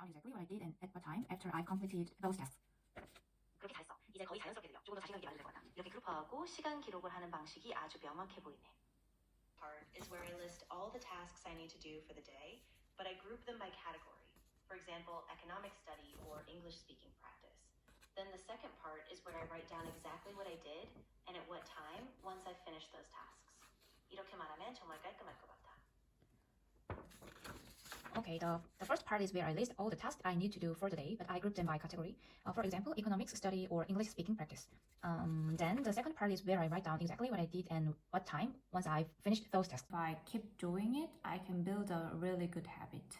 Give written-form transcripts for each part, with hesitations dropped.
down exactly what I did and at what time after I completed those tasks. 그렇게 잘했어. 이제 거의 자연스럽게 들려. 조금 더 자신감 있게 말해도 될 것 같다. 이렇게 그룹화하고 시간 기록을 하는 방식이 아주 명확해 보이네. Part is where I list all the tasks I need to do for the day, but I group them by category. For example, economic study or English speaking practice. Then the second part is where I write down exactly what I did and at what time once I've finished those tasks. 이렇게 말하면 정말 깔끔할 것 같아. Okay, the first part is where I list all the tasks I need to do for the day, but I group them by category. For example, economics study or English speaking practice. Then the second part is where I write down exactly what I did and what time once I've finished those tasks. If I keep doing it, I can build a really good habit.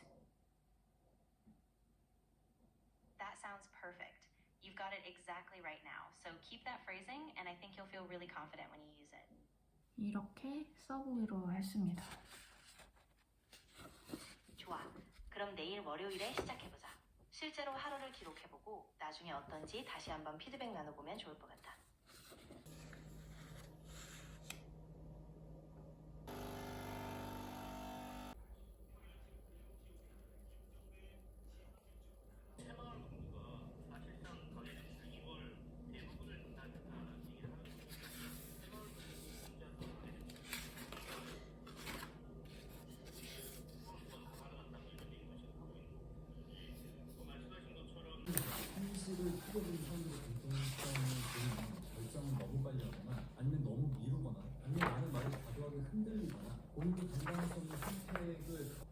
That sounds perfect. You've got it exactly right now. So keep that phrasing and I think you'll feel really confident when you use it. 이렇게 써보기로 했습니다. 좋아. 그럼 내일 월요일에 시작해보자. 실제로 하루를 기록해보고 나중에 어떤지 다시 한번 피드백 나눠보면 좋을 것 같아. 한식을 크게 선으로 결정을 너무 빨리 하거나 아니면 너무 미루거나 아니면 나는 말을 과도하게 흔들리거나 본인도 감당할 수 없는 선택을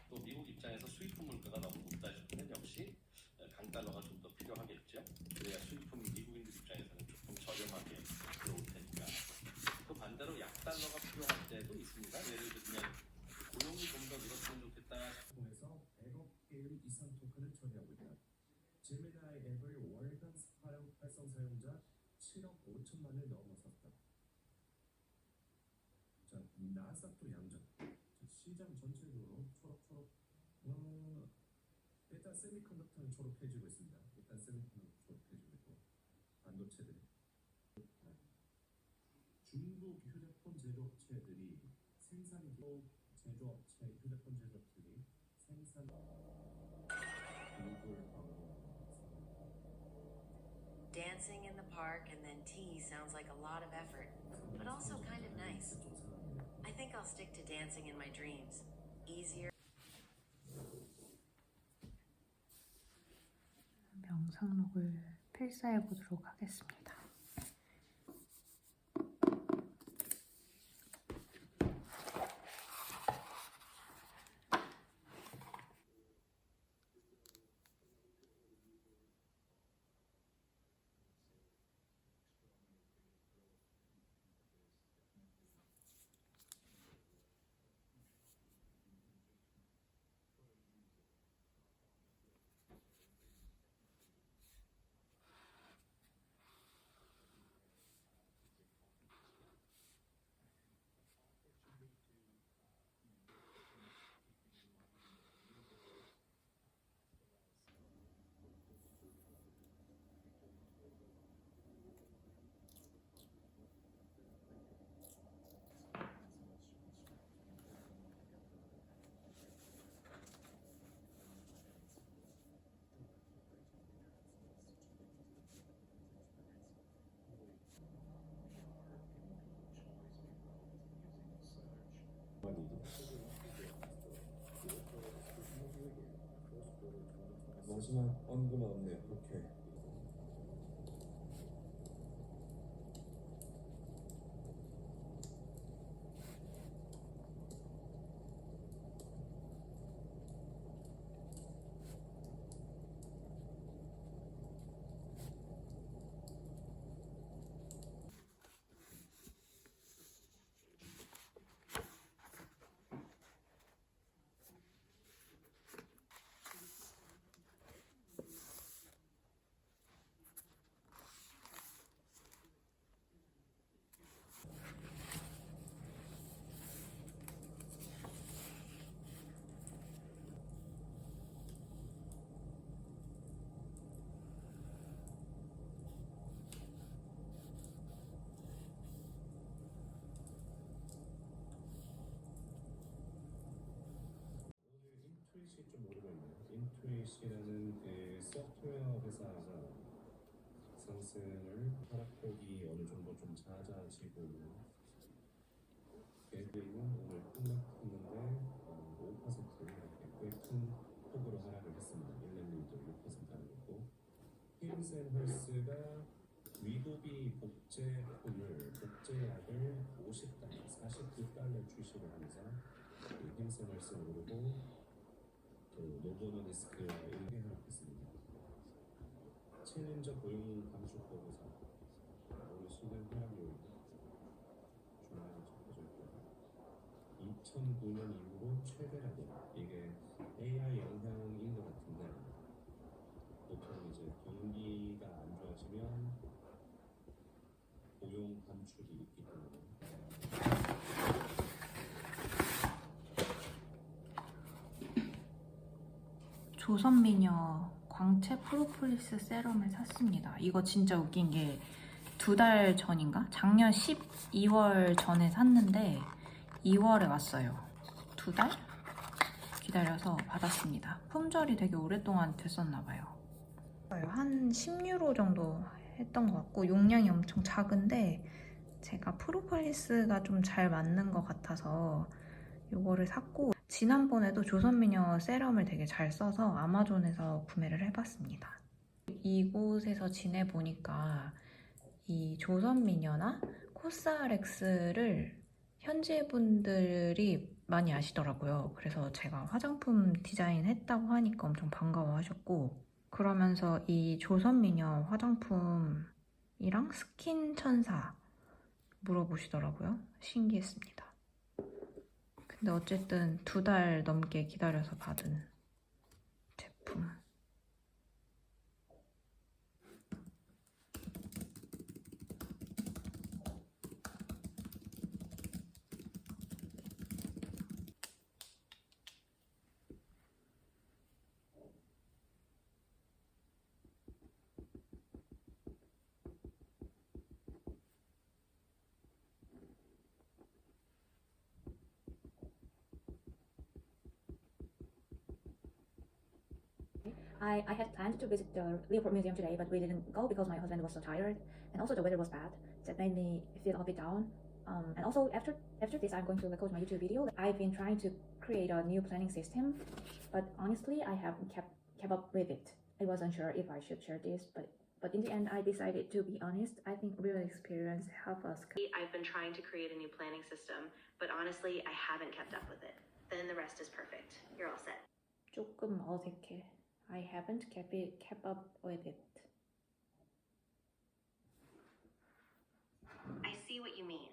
또 미국 입장에서 수입품 물가가 너무 높다 싶으면 역시 강달러가 좀 더 필요하겠죠. 그래야 수입품이 미국인들 입장에서는 조금 저렴하게 들어올 테니까. 또 반대로 약달러가 필요할 때도 있습니다. 예를 들면 고용이 좀 더 늘었으면 좋겠다. 통해서 100억 개의 이상 토큰을 처리하고 있다. 제미나이 앱의 월간 활성 사용자 7억 5천만을 넘어섰다. 자, 나스닥도 양전. 시장 전체적으로 초록. 일단 세미컨덕터는 초록해지고 있습니다. 일단 세미컨덕터 초록해지고 있고 반도체들. 중국 휴대폰 제조업체들이 제조업체 휴대폰 제조업체들이 생산 Dancing in the park and then tea sounds like a lot of effort, but also kind of nice. I think I'll stick to dancing in my dreams. Easier. 명상록을 필사해 보도록 하겠습니다. 마지막 언급은 없네요. 오케이. 혹시 좀 모르겠네요. 인투잇이라는 그 소프트웨어 회사가 상승을 하락폭이 어느 정도 좀 잦아지고 그리고 오늘 폭락했는데 5% 이렇게 꽤 큰 폭으로 하락을 했습니다. 일렉님도 6% 하락했고 힐슨헐스가 위고비 복제약을 50달러, 49달러 출시를 하면서 힐슨헐스는 오르고 또 노보노디스크와 일개 하락했습니다. 챌린저 고용 감축 보고서 오늘 신장 하락률 중간에 잡혀져 있고 2009년 이후로 최대라고 이게 AI 영향인 것 같은데 보통 이제 경기가 안 좋아지면 고용 감축이 있기 때문에 조선미녀 광채 프로폴리스 세럼을 샀습니다. 이거 진짜 웃긴 게 2달 전인가? 작년 12월 전에 샀는데 2월에 왔어요. 2달? 기다려서 받았습니다. 품절이 되게 오랫동안 됐었나 봐요. 한 10유로 정도 했던 것 같고 용량이 엄청 작은데 제가 프로폴리스가 좀 잘 맞는 것 같아서 이거를 샀고 지난번에도 조선미녀 세럼을 되게 잘 써서 아마존에서 구매를 해봤습니다. 이곳에서 지내보니까 이 조선미녀나 코스알엑스를 현지 분들이 많이 아시더라고요. 그래서 제가 화장품 디자인 했다고 하니까 엄청 반가워하셨고 그러면서 이 조선미녀 화장품이랑 스킨천사 물어보시더라고요. 신기했습니다. 근데 어쨌든 2달 넘게 기다려서 받은 제품. I had planned to visit the Leopold Museum today, but we didn't go because my husband was so tired, and also the weather was bad. That made me feel a bit down. And also after this, I'm going to record my YouTube video. I've been trying to create a new planning system, but honestly, I haven't kept up with it. I wasn't sure if I should share this, but in the end, I decided to be honest. I think real experience help us. I've been trying to create a new planning system, but honestly, I haven't kept up with it. Then the rest is perfect. You're all set. 조금 어색해. I haven't kept up with it. I see what you mean.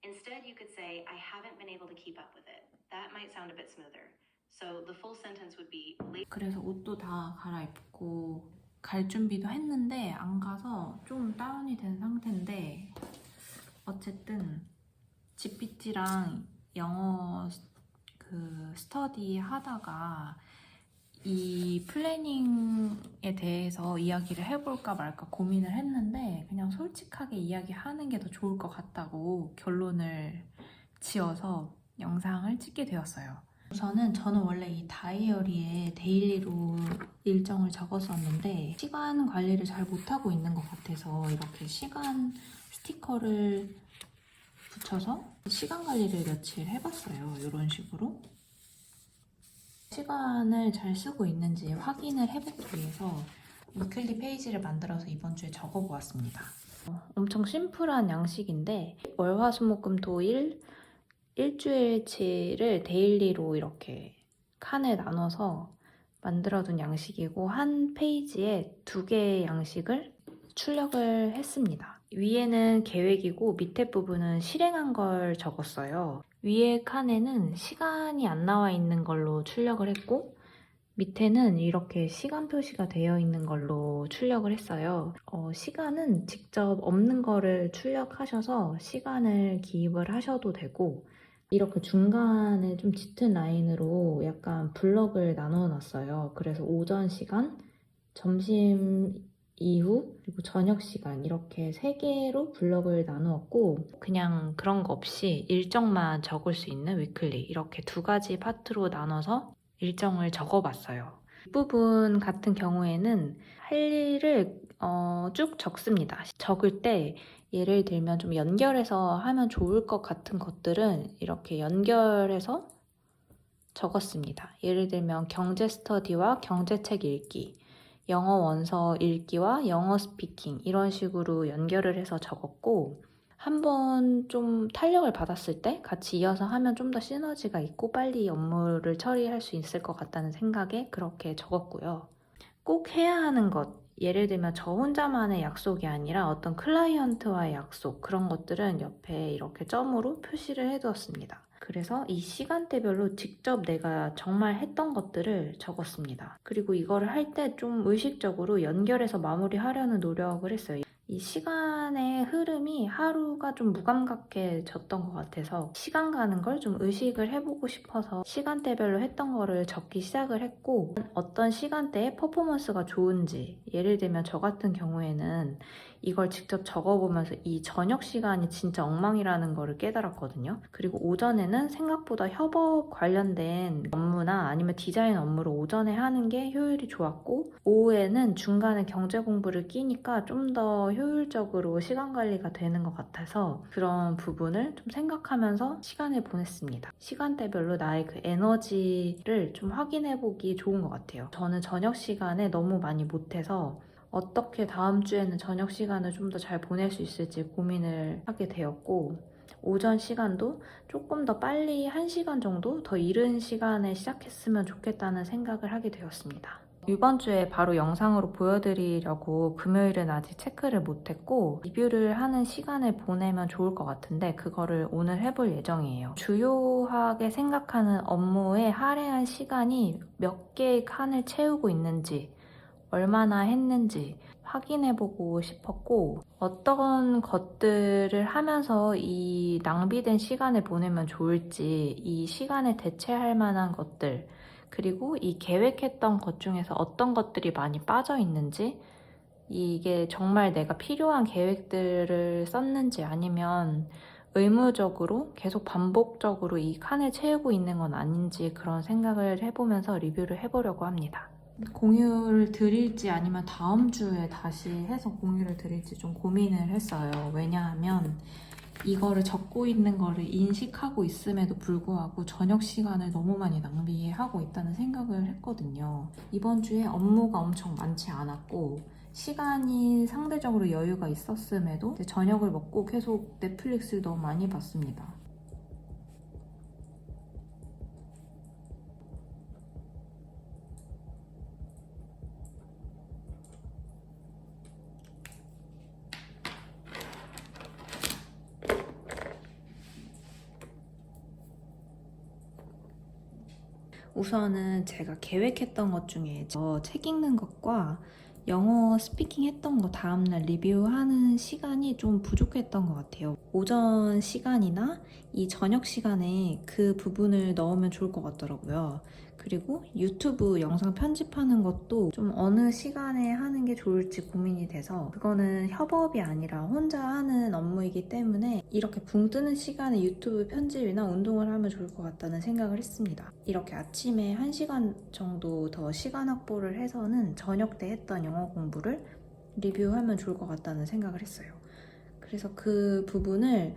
Instead, you could say, I haven't been able to keep up with it. That might sound a bit smoother. So the full sentence would be, 그래서 옷도 다 갈아입고 갈 준비도 했는데 안 가서 좀 다운이 된 상태인데 어쨌든 GPT랑 영어 그 스터디 하다가 이 플래닝에 대해서 이야기를 해볼까 말까 고민을 했는데 그냥 솔직하게 이야기하는 게 더 좋을 것 같다고 결론을 지어서 영상을 찍게 되었어요. 저는 원래 이 다이어리에 데일리로 일정을 적었었는데 시간 관리를 잘 못하고 있는 것 같아서 이렇게 시간 스티커를 붙여서 시간 관리를 며칠 해봤어요. 이런 식으로. 시간을 잘 쓰고 있는지 확인을 해보기 위해서 위클리 페이지를 만들어서 이번 주에 적어보았습니다. 엄청 심플한 양식인데 월화수목금토일 일주일치를 데일리로 이렇게 칸을 나눠서 만들어둔 양식이고 한 페이지에 2개의 양식을 출력을 했습니다. 위에는 계획이고 밑에 부분은 실행한 걸 적었어요. 위에 칸에는 시간이 안 나와 있는 걸로 출력을 했고 밑에는 이렇게 시간 표시가 되어 있는 걸로 출력을 했어요. 시간은 직접 없는 거를 출력하셔서 시간을 기입을 하셔도 되고 이렇게 중간에 좀 짙은 라인으로 약간 블럭을 나눠 놨어요. 그래서 오전 시간, 점심 이후, 그리고 저녁 시간 이렇게 3개로 블럭을 나누었고 그냥 그런 거 없이 일정만 적을 수 있는 위클리 이렇게 2가지 파트로 나눠서 일정을 적어봤어요. 뒷부분 같은 경우에는 할 일을 쭉 적습니다. 적을 때 예를 들면 좀 연결해서 하면 좋을 것 같은 것들은 이렇게 연결해서 적었습니다. 예를 들면 경제 스터디와 경제책 읽기, 영어 원서 읽기와 영어 스피킹 이런 식으로 연결을 해서 적었고 한번 좀 탄력을 받았을 때 같이 이어서 하면 좀 더 시너지가 있고 빨리 업무를 처리할 수 있을 것 같다는 생각에 그렇게 적었고요. 꼭 해야 하는 것, 예를 들면 저 혼자만의 약속이 아니라 어떤 클라이언트와의 약속 그런 것들은 옆에 이렇게 점으로 표시를 해두었습니다. 그래서 이 시간대별로 직접 내가 정말 했던 것들을 적었습니다. 그리고 이거를 할 때 좀 의식적으로 연결해서 마무리하려는 노력을 했어요. 이 시간의 흐름이 하루가 좀 무감각해졌던 것 같아서 시간 가는 걸 좀 의식을 해보고 싶어서 시간대별로 했던 거를 적기 시작을 했고 어떤 시간대에 퍼포먼스가 좋은지 예를 들면 저 같은 경우에는 이걸 직접 적어보면서 이 저녁 시간이 진짜 엉망이라는 거를 깨달았거든요. 그리고 오전에는 생각보다 협업 관련된 업무나 아니면 디자인 업무를 오전에 하는 게 효율이 좋았고 오후에는 중간에 경제 공부를 끼니까 좀 더 효율적으로 시간 관리가 되는 것 같아서 그런 부분을 좀 생각하면서 시간을 보냈습니다. 시간대별로 나의 그 에너지를 좀 확인해보기 좋은 것 같아요. 저는 저녁 시간에 너무 많이 못해서 어떻게 다음 주에는 저녁 시간을 좀 더 잘 보낼 수 있을지 고민을 하게 되었고 오전 시간도 조금 더 빨리 1시간 정도 더 이른 시간에 시작했으면 좋겠다는 생각을 하게 되었습니다. 이번 주에 바로 영상으로 보여드리려고 금요일은 아직 체크를 못했고 리뷰를 하는 시간을 보내면 좋을 것 같은데 그거를 오늘 해볼 예정이에요. 주요하게 생각하는 업무에 할애한 시간이 몇 개의 칸을 채우고 있는지 얼마나 했는지 확인해보고 싶었고 어떤 것들을 하면서 이 낭비된 시간을 보내면 좋을지 이 시간에 대체할 만한 것들 그리고 이 계획했던 것 중에서 어떤 것들이 많이 빠져 있는지 이게 정말 내가 필요한 계획들을 썼는지 아니면 의무적으로 계속 반복적으로 이 칸을 채우고 있는 건 아닌지 그런 생각을 해보면서 리뷰를 해보려고 합니다. 공유를 드릴지 아니면 다음 주에 다시 해서 공유를 드릴지 좀 고민을 했어요. 왜냐하면 이거를 적고 있는 거를 인식하고 있음에도 불구하고 저녁 시간을 너무 많이 낭비하고 있다는 생각을 했거든요. 이번 주에 업무가 엄청 많지 않았고 시간이 상대적으로 여유가 있었음에도 저녁을 먹고 계속 넷플릭스를 너무 많이 봤습니다. 우선은 제가 계획했던 것 중에 책 읽는 것과 영어 스피킹 했던 거 다음날 리뷰하는 시간이 좀 부족했던 것 같아요. 오전 시간이나 이 저녁 시간에 그 부분을 넣으면 좋을 것 같더라고요. 그리고 유튜브 영상 편집하는 것도 좀 어느 시간에 하는 게 좋을지 고민이 돼서 그거는 협업이 아니라 혼자 하는 업무이기 때문에 이렇게 붕 뜨는 시간에 유튜브 편집이나 운동을 하면 좋을 것 같다는 생각을 했습니다. 이렇게 아침에 1시간 정도 더 시간 확보를 해서는 저녁 때 했던 영어 공부를 리뷰하면 좋을 것 같다는 생각을 했어요. 그래서 그 부분을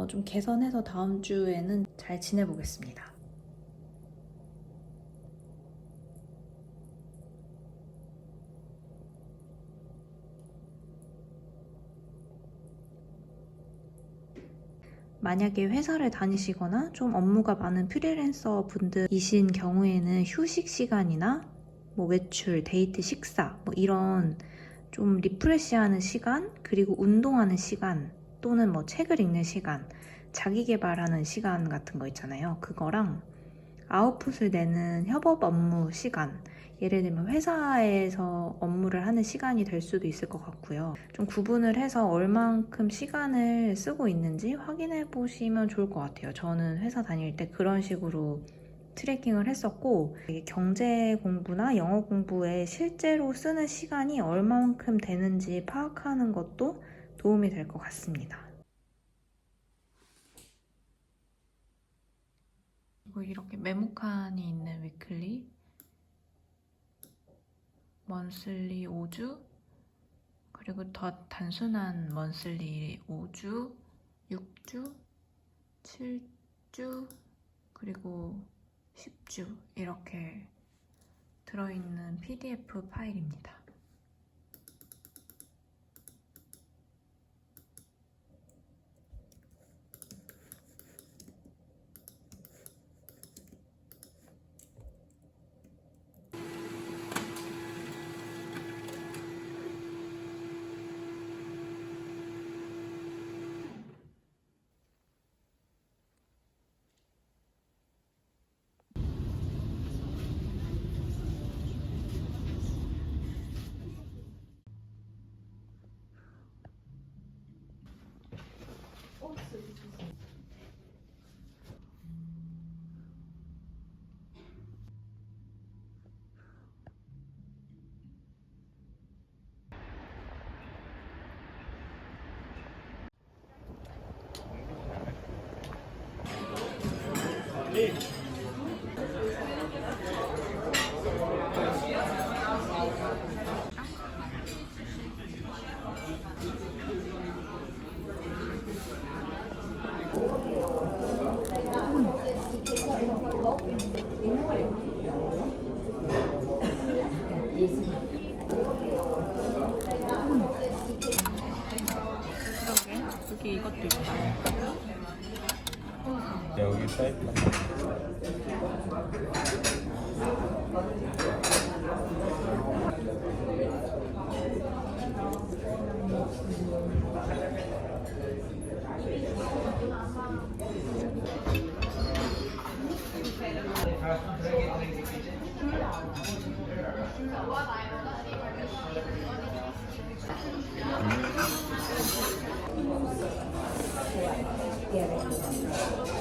좀 개선해서 다음 주에는 잘 지내보겠습니다. 만약에 회사를 다니시거나 좀 업무가 많은 프리랜서 분들이신 경우에는 휴식 시간이나 뭐 외출, 데이트, 식사 뭐 이런 좀 리프레시하는 시간 그리고 운동하는 시간 또는 뭐 책을 읽는 시간 자기 개발하는 시간 같은 거 있잖아요. 그거랑 아웃풋을 내는 협업 업무 시간 예를 들면 회사에서 업무를 하는 시간이 될 수도 있을 것 같고요. 좀 구분을 해서 얼만큼 시간을 쓰고 있는지 확인해 보시면 좋을 것 같아요. 저는 회사 다닐 때 그런 식으로 트래킹을 했었고 경제 공부나 영어 공부에 실제로 쓰는 시간이 얼만큼 되는지 파악하는 것도 도움이 될 것 같습니다. 그리고 이렇게 메모칸이 있는 위클리, 먼슬리 5주, 그리고 더 단순한 먼슬리 5주, 6주, 7주, 그리고 10주 이렇게 들어있는 PDF 파일입니다. 여기 이것도 있다. 여기 사이트. Yeah.